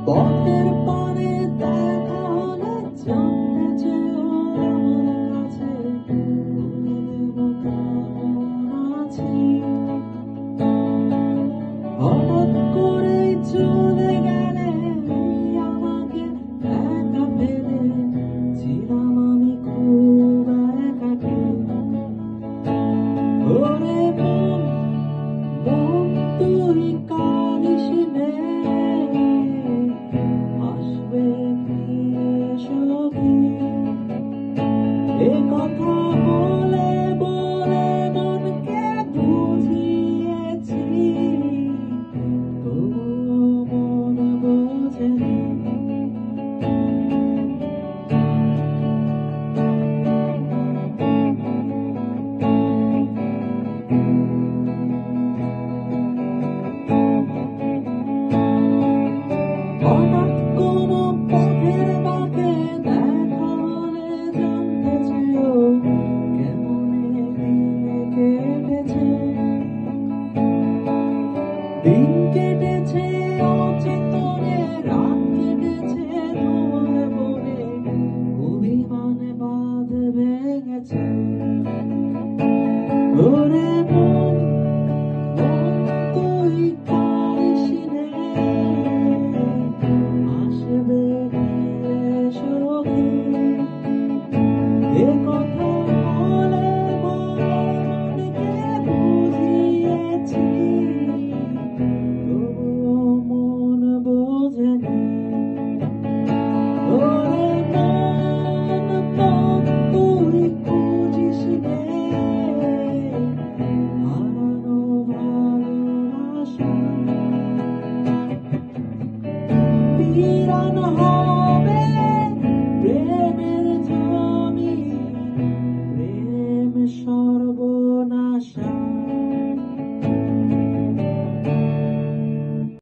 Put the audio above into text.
পথের পানে দেখা হলে জানতে চেয়েও আমার কাছে বলে দেব কেমন আছি। হঠাৎ করেই চলে গেলে আমাকে একা ফেলে, ছিলাম আমি খুব একাকী। ওরে মন, মন তুই কাঁদিস নে, আসবে ফিরে সখী। এ কথা বলে বলে মনকে বুঝিয়েছি, তবুও মন বোঝেনি। হঠাৎ কোনো পথের বাঁকে দেখা হলে জানতে চেয়েও কেমন দিনে কেটেছে। দিন কেটেছে অচেতনে, রাত কেটেছে তোমার বনে, অভিমানে বাঁধ ভেঙেছে। ওরে মন, মন তুই কাঁদিস নে, আসবে ফিরে সখী। এ কথা বলে বলে মনকে বুঝিয়েছি, তবুও মন বোঝেনি। ওরে মন, মন তুই খুঁজিস নে, হারানো ভালোবাসা ফিরানো হয়।